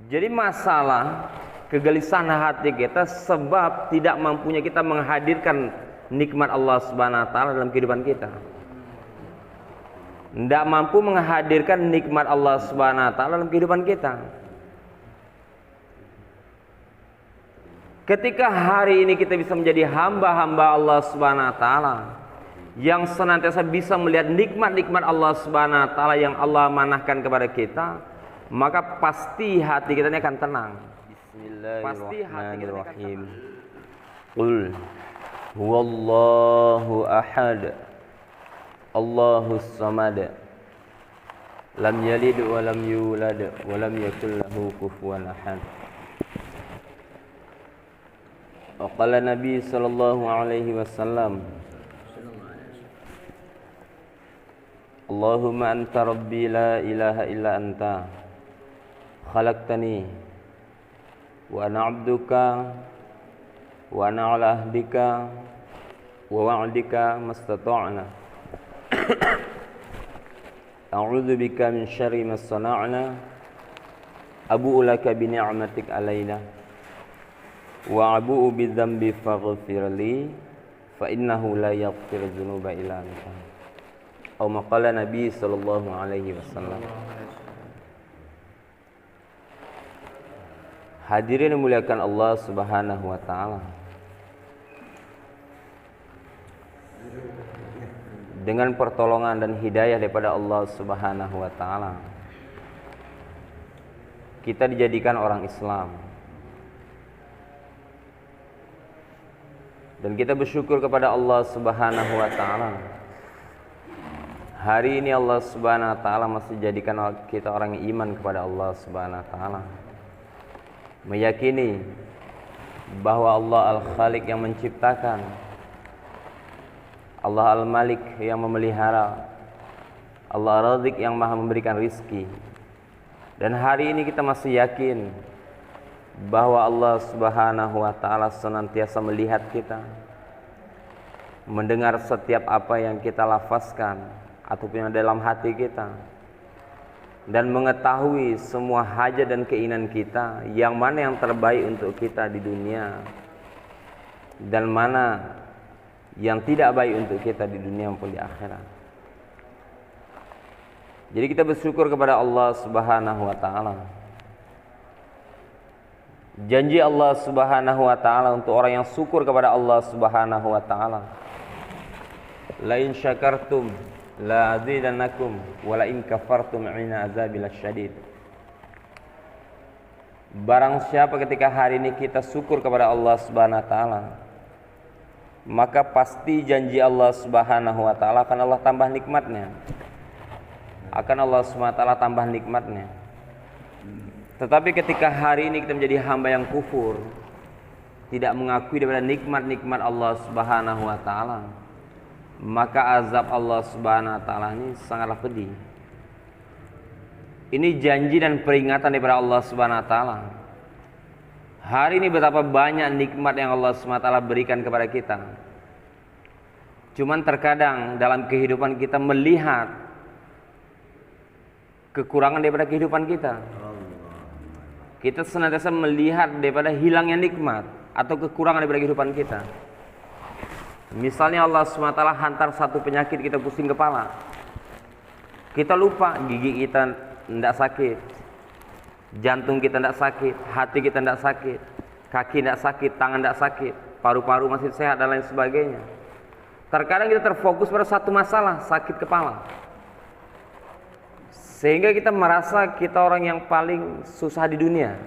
Jadi masalah kegelisahan hati kita sebab tidak mampunya kita menghadirkan nikmat Allah Subhanahu wa taala dalam kehidupan kita. Tidak mampu menghadirkan nikmat Allah Subhanahu wa taala dalam kehidupan kita. Ketika hari ini kita bisa menjadi hamba-hamba Allah Subhanahu wa taala yang senantiasa bisa melihat nikmat-nikmat Allah Subhanahu wa taala yang Allah amanahkan kepada kita, maka pasti hati kita ini akan tenang. Bismillahirrahmanirrahim. Qul huwallahu ahad, Allahus samad, lam yalid wa lam yulad wa lam yakul lahu kufuwan ahad. Wa qala Nabi sallallahu alaihi wasallam, Allahumma anta rabbi la ilaha illa anta khalaqtani wa ana 'abduka wa ana 'ala ahdika wa wa'dika mastata'na a'udzu bika min syarri ma sana'na abu'u laka bi ni'matik 'alaina wa abu'u bi dzambi faghfir li fa innahu la yaghfiru dzunuba illa anta. Qala Nabi sallallahu alaihi wasallam. Hadirin yang muliakan Allah Subhanahu wa taala. Dengan pertolongan dan hidayah daripada Allah Subhanahu wa taala, kita dijadikan orang Islam. Dan kita bersyukur kepada Allah Subhanahu wa taala. Hari ini Allah Subhanahu wa taala masih jadikan kita orang yang iman kepada Allah Subhanahu wa taala. Meyakini bahwa Allah Al-Khaliq yang menciptakan, Allah Al-Malik yang memelihara, Allah Ar-Razik yang maha memberikan rizki. Dan hari ini kita masih yakin bahwa Allah Subhanahu wa taala senantiasa melihat kita, mendengar setiap apa yang kita lafazkan ataupun yang dalam hati kita, dan mengetahui semua hajat dan keinginan kita, yang mana yang terbaik untuk kita di dunia dan mana yang tidak baik untuk kita di dunia maupun di akhirat. Jadi kita bersyukur kepada Allah Subhanahu wa taala. Janji Allah Subhanahu wa taala untuk orang yang syukur kepada Allah Subhanahu wa taala, la in syakartum la azidannakum wa la in kafartum inna azabi lasyadid. Barang siapa ketika hari ini kita syukur kepada Allah Subhanahu wa taala, maka pasti janji Allah Subhanahu wa taala akan Allah tambah nikmatnya. Akan Allah Subhanahu wa taala tambah nikmatnya. Tetapi ketika hari ini kita menjadi hamba yang kufur, tidak mengakui daripada nikmat-nikmat Allah Subhanahu wa taala, maka azab Allah Subhanahu wa taala ini sangatlah pedih. Ini janji dan peringatan daripada Allah Subhanahu wa taala. Hari ini betapa banyak nikmat yang Allah Subhanahu wa taala berikan kepada kita. Cuman terkadang dalam kehidupan kita melihat kekurangan daripada kehidupan kita. Kita senantiasa melihat daripada hilangnya nikmat atau kekurangan daripada kehidupan kita. Misalnya Allah SWT hantar satu penyakit, kita pusing kepala, kita lupa gigi kita tidak sakit, jantung kita tidak sakit, hati kita tidak sakit, kaki tidak sakit, tangan tidak sakit, paru-paru masih sehat dan lain sebagainya. Terkadang kita terfokus pada satu masalah, sakit kepala, sehingga kita merasa kita orang yang paling susah di dunia.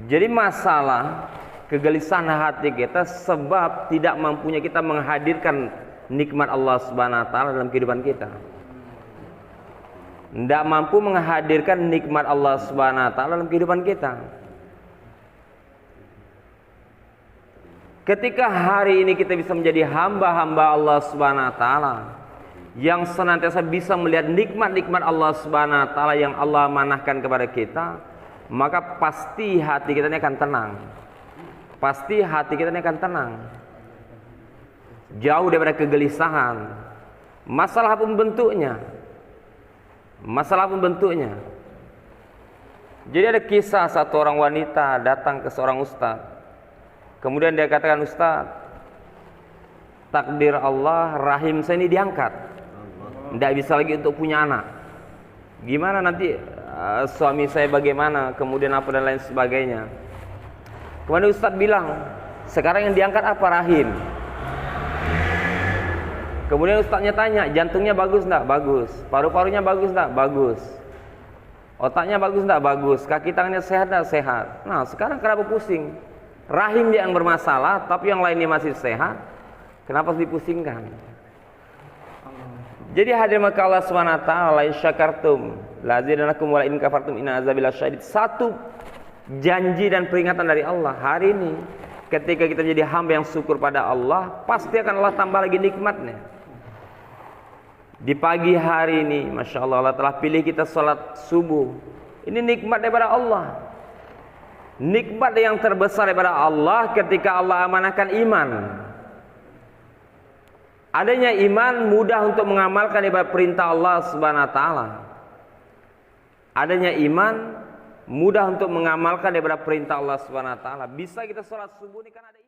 Jadi masalah kegelisahan hati kita sebab tidak mampunya kita menghadirkan nikmat Allah Subhanahu wa taala dalam kehidupan kita. Tidak mampu menghadirkan nikmat Allah Subhanahu wa taala dalam kehidupan kita. Ketika hari ini kita bisa menjadi hamba-hamba Allah Subhanahu wa taala yang senantiasa bisa melihat nikmat-nikmat Allah Subhanahu wa taala yang Allah amanahkan kepada kita, maka pasti hati kita ini akan tenang. Pasti hati kita ini akan tenang, jauh daripada kegelisahan. Masalah pun bentuknya, Jadi ada kisah satu orang wanita datang ke seorang ustaz. Kemudian dia katakan, "Ustaz, takdir Allah rahim saya ini diangkat. Tidak bisa lagi untuk punya anak. Gimana nanti suami saya bagaimana, kemudian apa dan lain sebagainya." Kemudian ustaz bilang, "Sekarang yang diangkat apa? Rahim." Kemudian ustaznya tanya, "Jantungnya bagus enggak?" "Bagus." "Paru-parunya bagus enggak?" "Bagus." "Otaknya bagus enggak?" "Bagus." "Kaki tangannya sehat enggak?" "Sehat." Nah, sekarang kenapa pusing? Rahim yang bermasalah, tapi yang lainnya masih sehat. Kenapa harus dipusingkan? Jadi hadir maka Allah SWT, la in syakartum la azidannakum wa la in kafartum inna azabi lasyadid. Satu janji dan peringatan dari Allah hari ini, ketika kita jadi hamba yang syukur pada Allah, pasti akan Allah tambah lagi nikmatnya. Di pagi hari ini, Masya Allah, Allah telah pilih kita sholat subuh. Ini nikmat daripada Allah. Nikmat yang terbesar daripada Allah ketika Allah amanahkan iman. Adanya iman mudah untuk mengamalkan ibadah perintah Allah Subhanahu wa taala. Adanya iman mudah untuk mengamalkan ibadah perintah Allah Subhanahu wa taala. Bisa kita sholat subuh ini kan ada iman.